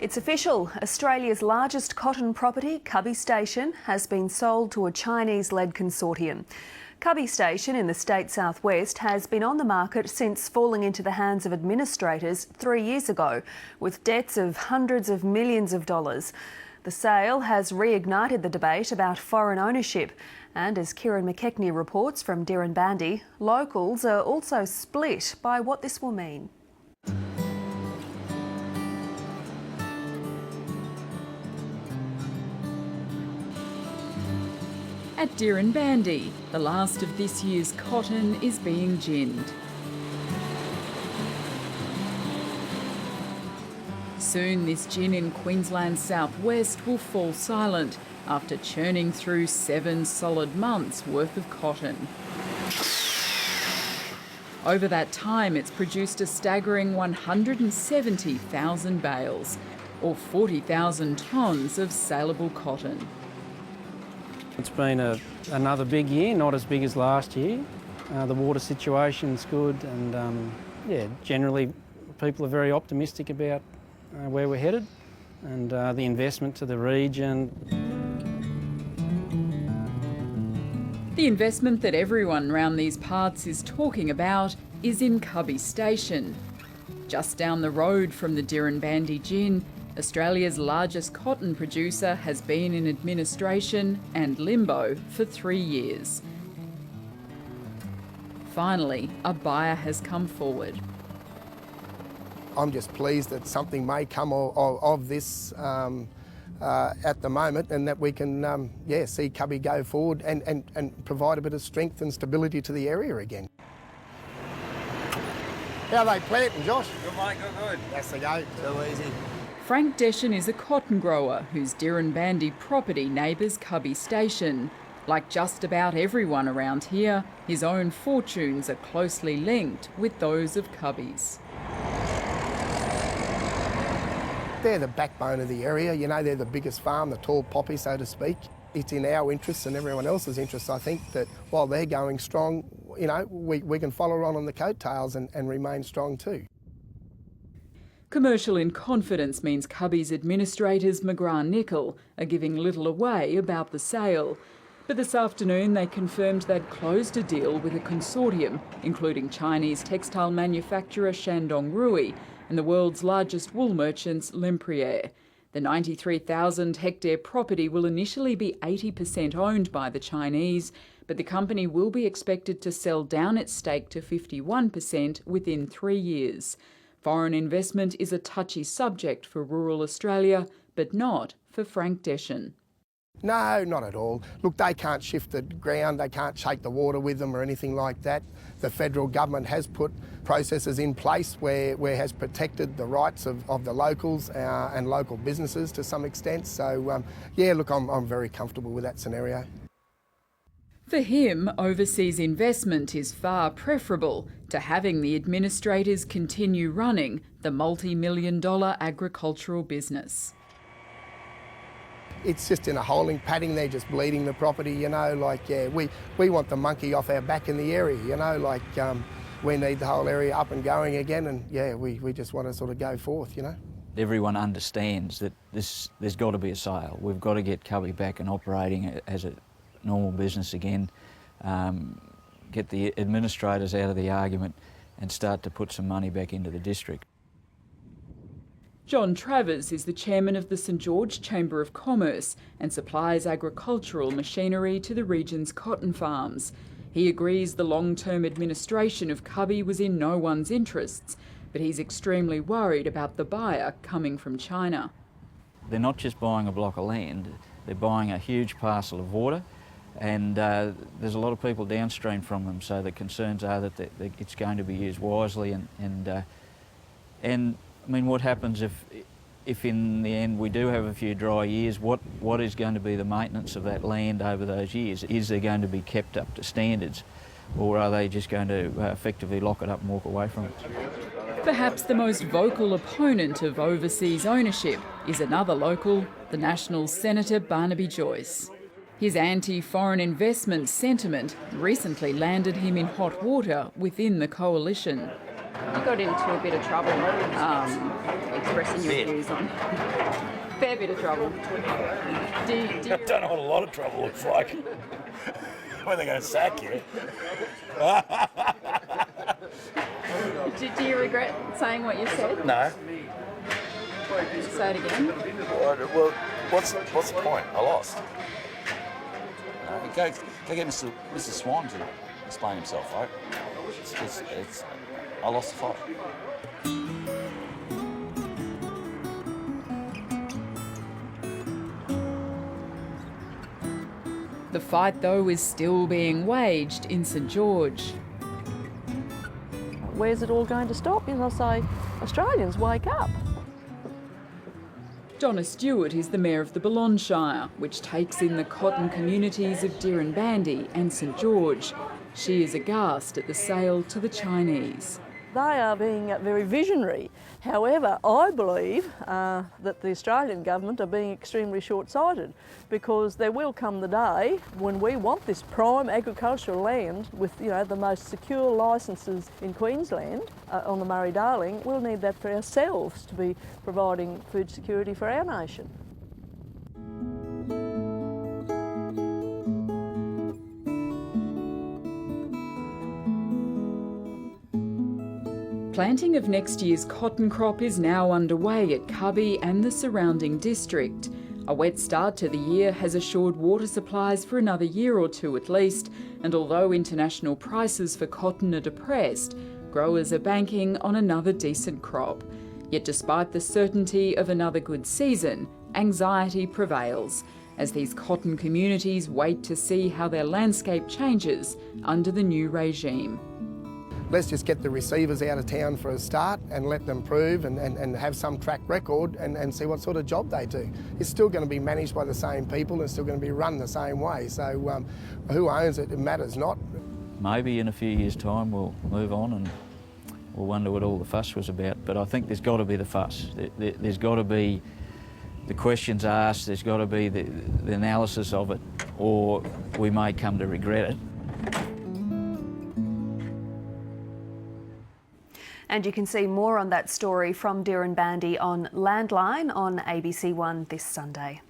It's official. Australia's largest cotton property, Cubbie Station, has been sold to a Chinese-led consortium. Cubbie Station in the state southwest has been on the market since falling into the hands of administrators 3 years ago, with debts of hundreds of millions of dollars. The sale has reignited the debate about foreign ownership, and as Kieran McKechnie reports from Dirranbandi, locals are also split by what this will mean. At Dirranbandi, the last of this year's cotton is being ginned. Soon this gin in Queensland's southwest will fall silent after churning through 7 solid months' worth of cotton. Over that time, it's produced a staggering 170,000 bales, or 40,000 tonnes of saleable cotton. It's been another big year, not as big as last year. The water situation's good and generally people are very optimistic about where we're headed and the investment to the region. The investment that everyone round these parts is talking about is in Cubbie Station. Just down the road from the Dirranbandi gin, Australia's largest cotton producer has been in administration and limbo for 3 years. Finally, a buyer has come forward. I'm just pleased that something may come of this at the moment, and that we can see Cubbie go forward and provide a bit of strength and stability to the area again. How are they planting, Josh? Good mate, good. That's the go. So easy. Frank Deschen is a cotton grower whose Dirranbandi property neighbours Cubbie Station. Like just about everyone around here, his own fortunes are closely linked with those of Cubbie's. They're the backbone of the area, you know, they're the biggest farm, the tall poppy, so to speak. It's in our interests and everyone else's interests, I think, that while they're going strong, you know, we can follow on the coattails and remain strong too. Commercial in confidence means Cubbie's administrators McGrath-Nicol are giving little away about the sale. But this afternoon they confirmed they'd closed a deal with a consortium, including Chinese textile manufacturer Shandong Rui and the world's largest wool merchants Lempriere. The 93,000 hectare property will initially be 80% owned by the Chinese, but the company will be expected to sell down its stake to 51% within 3 years. Foreign investment is a touchy subject for rural Australia, but not for Frank Deschen. No, not at all. Look, they can't shift the ground, they can't shake the water with them or anything like that. The federal government has put processes in place where it has protected the rights of the locals and local businesses to some extent. So, look, I'm very comfortable with that scenario. For him, overseas investment is far preferable to having the administrators continue running the multi-million-dollar agricultural business. It's just in a holding padding, they're just bleeding the property, you know, like, we want the monkey off our back in the area, you know, like, we need the whole area up and going again, and we just want to sort of go forth, you know. Everyone understands that there's got to be a sale. We've got to get Cubbie back and operating as a normal business again, get the administrators out of the argument and start to put some money back into the district. John Travers is the chairman of the St George Chamber of Commerce and supplies agricultural machinery to the region's cotton farms. He agrees the long-term administration of Cubbie was in no one's interests, but he's extremely worried about the buyer coming from China. They're not just buying a block of land, they're buying a huge parcel of water, and there's a lot of people downstream from them, so the concerns are that it's going to be used wisely and I mean, what happens if in the end we do have a few dry years? What is going to be the maintenance of that land over those years? Is there going to be kept up to standards, or are they just going to effectively lock it up and walk away from it? Perhaps the most vocal opponent of overseas ownership is another local, the Nationals Senator Barnaby Joyce. His anti-foreign investment sentiment recently landed him in hot water within the coalition. You got into a bit of trouble expressing your views on? Fair bit of trouble. Do you... I don't know what a lot of trouble looks like. When they're going to sack you. Do you regret saying what you said? No. Say it again. Well, what's the point? I lost. Go get Mr. Swan to explain himself, right? I lost the fight. The fight, though, is still being waged in St George. Where's it all going to stop? And I say, Australians, wake up. Donna Stewart is the mayor of the Balonne Shire, which takes in the cotton communities of Dirranbandi and St George. She is aghast at the sale to the Chinese. They are being very visionary. However, I believe that the Australian government are being extremely short-sighted, because there will come the day when we want this prime agricultural land with, you know, the most secure licences in Queensland on the Murray-Darling. We'll need that for ourselves to be providing food security for our nation. Planting of next year's cotton crop is now underway at Cubbie and the surrounding district. A wet start to the year has assured water supplies for another year or two at least, and although international prices for cotton are depressed, growers are banking on another decent crop. Yet despite the certainty of another good season, anxiety prevails as these cotton communities wait to see how their landscape changes under the new regime. Let's just get the receivers out of town for a start and let them prove and have some track record and see what sort of job they do. It's still going to be managed by the same people and it's still going to be run the same way. So who owns it, it matters not. Maybe in a few years' time we'll move on and we'll wonder what all the fuss was about. But I think there's got to be the fuss. There's got to be the questions asked, there's got to be the analysis of it, or we may come to regret it. And you can see more on that story from Dirranbandi on Landline on ABC One this Sunday.